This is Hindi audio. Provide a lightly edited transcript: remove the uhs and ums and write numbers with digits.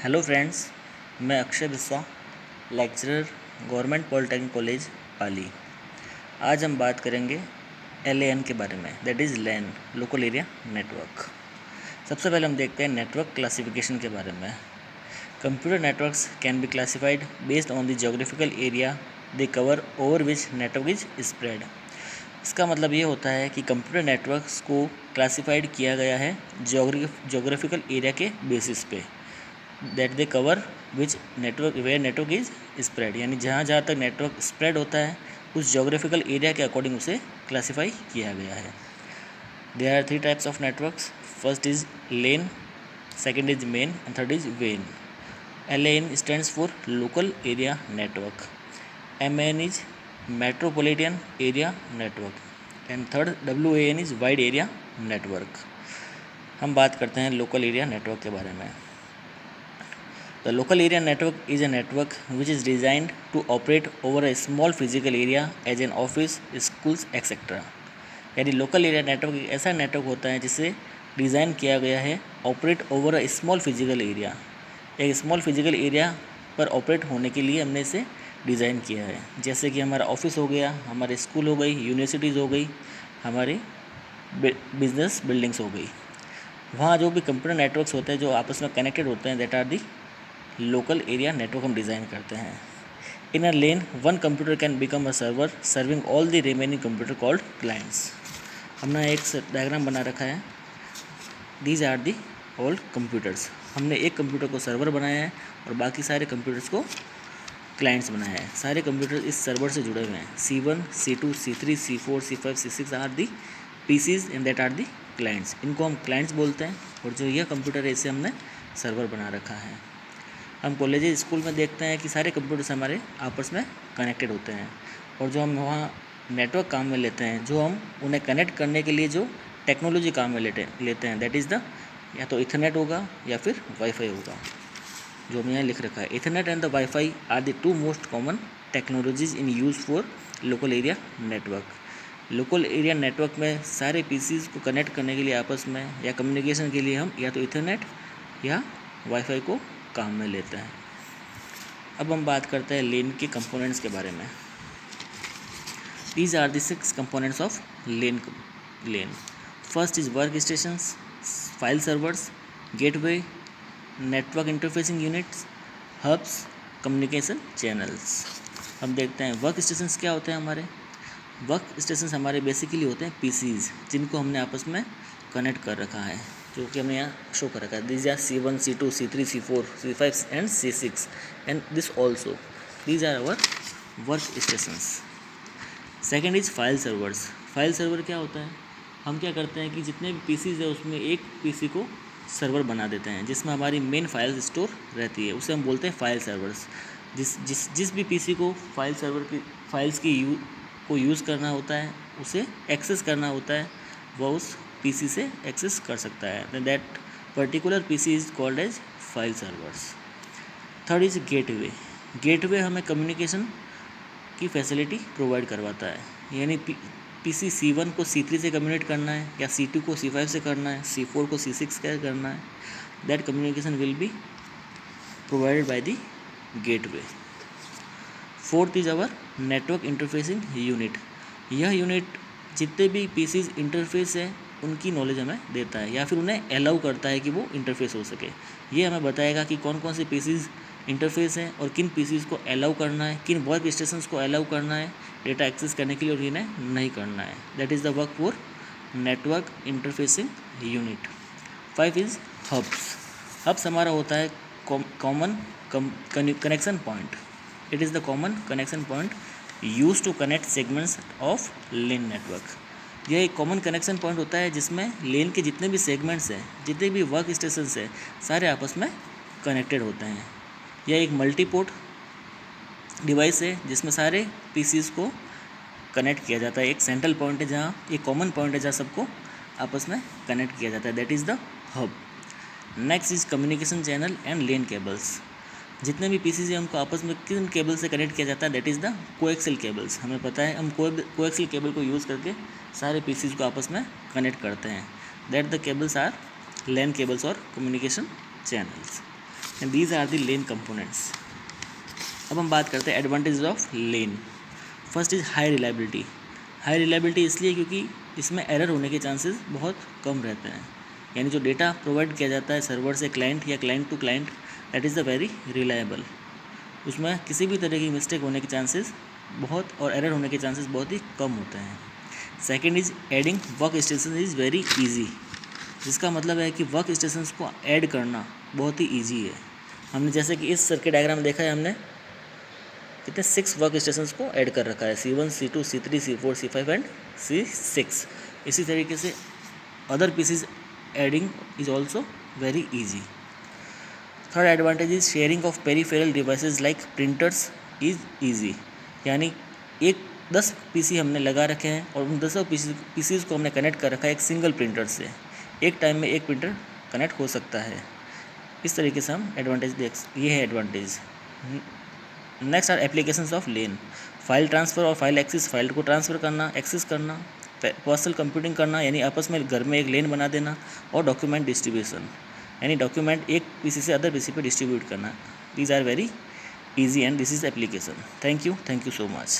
हेलो फ्रेंड्स, मैं Akshay Biswa, lecturer government polytechnic college Pali. आज हम बात करेंगे LAN के बारे में, that is LAN, local area network. सबसे पहले हम देखते हैं नेटवर्क क्लासिफिकेशन के बारे में। Computer networks can be classified based on the geographical area they cover over which network is spread. इसका मतलब ये होता है कि कंप्यूटर नेटवर्क्स को क्लासिफाइड किया गया है ज्योग्राफिकल एरिया के बेसिस पे, that they cover which network where network is spread, यानी जहाँ जहाँ तक नेटवर्क स्प्रेड होता है उस जोग्राफिकल एरिया के अकॉर्डिंग उसे क्लासीफाई किया गया है। There are 3 types of networks. First is LAN, second is MAN and third is वेन। LAN stands for local area network, MAN is metropolitan area network and third WAN is wide area network. हम बात करते हैं लोकल एरिया नेटवर्क के बारे में। The local area network is a network which is designed to operate over a small physical area as an office, schools, etc. यानी लोकल एरिया नेटवर्क एक ऐसा नेटवर्क होता है जिसे डिज़ाइन किया गया है operate over a small physical area. एक स्मॉल फिजिकल एरिया पर ऑपरेट होने के लिए हमने इसे डिज़ाइन किया है, जैसे कि हमारा ऑफिस हो गया, हमारे स्कूल हो गई, यूनिवर्सिटीज़ हो गई, हमारी बिजनेस बिल्डिंग्स हो गई। वहाँ जो भी कंप्यूटर नेटवर्क्स होते हैं जो आपस में कनेक्टेड होते हैं, that are the local area network हम डिज़ाइन करते हैं। In a LAN one computer can become a server serving all the remaining computer called clients. हमने एक डायग्राम बना रखा है, these are the all computers. हमने एक कंप्यूटर को सर्वर बनाया है और बाकी सारे कंप्यूटर्स को क्लाइंट्स बनाया है। सारे कंप्यूटर इस सर्वर से जुड़े हुए हैं। C1, C2, C3, C4, C5, C6 are the PCs and that are the clients. इनको हम क्लाइंट्स बोलते हैं और जो यह कंप्यूटर है इसे हमने सर्वर बना रखा है। हम कॉलेज स्कूल में देखते हैं कि सारे कंप्यूटर्स हमारे आपस में कनेक्टेड होते हैं और जो हम वहाँ नेटवर्क काम में लेते हैं, जो हम उन्हें कनेक्ट करने के लिए जो टेक्नोलॉजी काम में लेते हैं, दैट इज़ द या तो इथरनेट होगा या फिर वाईफाई होगा, जो हमने यहाँ लिख रखा है। Ethernet and the WiFi are the 2 most common technologies in use for local area network. Local area network में सारे PCs को कनेक्ट करने के लिए आपस में या कम्युनिकेशन के लिए हम या तो इथरनेट या वाईफाई को काम में लेते हैं। अब हम बात करते हैं लेन के कंपोनेंट्स के बारे में। These are the 6 components of LAN. First is work stations, file servers, gateway, network interfacing units, hubs, communication channels. हम देखते हैं वर्क स्टेशंस क्या होते हैं। हमारे वर्क स्टेशंस हमारे बेसिकली होते हैं PCs, जिनको हमने आपस में कनेक्ट कर रखा है, जो कि हमने यहाँ शो कर रखा है। This are C1, C2, C3, C4, C5 and C6 and this also, these are our work stations. Second is file servers. File server क्या होता है? हम क्या करते हैं कि जितने भी PCs है उसमें एक PC को सर्वर बना देते हैं जिसमें हमारी मेन फाइल स्टोर रहती है, उसे हम बोलते हैं फाइल सर्वर्स। जिस भी PC को फाइल सर्वर की फाइल्स को यूज़ करना होता है, उसे एक्सेस करना होता है, वह उस PC से एक्सेस कर सकता है। That particular PC is called as file servers. Third is gateway. Gateway हमें कम्युनिकेशन की फैसिलिटी प्रोवाइड करवाता है, यानी PC C1 को C3 से कम्युनिकेट करना है या C2 को C5 से करना है, C4 को C6 से करना है, that communication will be provided by the gateway. Fourth is our network interfacing unit. यह यूनिट जितने भी PCs इंटरफेस है उनकी नॉलेज हमें देता है या फिर उन्हें अलाउ करता है कि वो इंटरफेस हो सके। ये हमें बताएगा कि कौन कौन से PCs इंटरफेस हैं और किन PCs को अलाउ करना है, किन वर्क स्टेशंस को अलाउ करना है डेटा एक्सेस करने के लिए और इन्हें नहीं करना है। That is the work for network interfacing unit. 5 is hubs. Hubs हमारा होता है common connection point. It is the common connection point use to connect segments of LAN network. यह एक कॉमन कनेक्शन पॉइंट होता है जिसमें लेन के जितने भी सेगमेंट्स हैं, जितने भी वर्क स्टेशंस हैं, सारे आपस में कनेक्टेड होते हैं। यह एक मल्टीपोर्ट डिवाइस है जिसमें सारे PCs को कनेक्ट किया जाता है। एक सेंट्रल पॉइंट है जहाँ एक कॉमन पॉइंट है जहाँ सबको आपस में कनेक्ट किया जाता है, that is the hub. Next is communication channel and lane cables. जितने भी PCs हैं उनको आपस में किन केबल से कनेक्ट किया जाता है, that is the coaxial cables. हमें पता है हम कोएक्सियल केबल को यूज़ करके सारे PCs को आपस में कनेक्ट करते हैं, that the cables are LAN cables और communication channels. And these are the LAN components. अब हम बात करते हैं advantage of LAN. First is high reliability. High reliability इसलिए क्योंकि इसमें एरर होने के चांसेस बहुत कम रहते हैं, यानी जो डेटा प्रोवाइड किया जाता है सर्वर से क्लाइंट या client to client, that is the very reliable. उसमें किसी भी तरह की मिस्टेक होने के चांसेस बहुत और एरर होने के चांसेस बहुत ही कम होते हैं। Second is adding work station is very easy, जिसका मतलब है कि वर्क स्टेशंस को ऐड करना बहुत ही ईजी है। हमने जैसे कि इस सर्किट डायग्राम में देखा है, हमने कितने 6 वर्क स्टेशंस को ऐड कर रखा है, C1, C2, C3, C4, C5 and C6। इसी तरीके से other PCs adding is also very easy. Third advantage is sharing of peripheral devices like printers is easy, यानी 10 पीसी हमने लगा रखे हैं और उन 10 पीसीज को हमने कनेक्ट कर रखा है एक सिंगल प्रिंटर से। एक टाइम में एक प्रिंटर कनेक्ट हो सकता है। इस तरीके से हम एडवांटेज ये है advantage. Next are applications of LAN. File transfer और फाइल एक्सेस, फाइल को ट्रांसफ़र करना, एक्सेस करना, पर्सनल कंप्यूटिंग करना यानी आपस में घर में एक लेन बना देना, और डॉक्यूमेंट डिस्ट्रीब्यूशन यानी डॉक्यूमेंट एक पीसी से अदर पीसी पे डिस्ट्रीब्यूट करना। These are very easy and this is application. Thank you so much.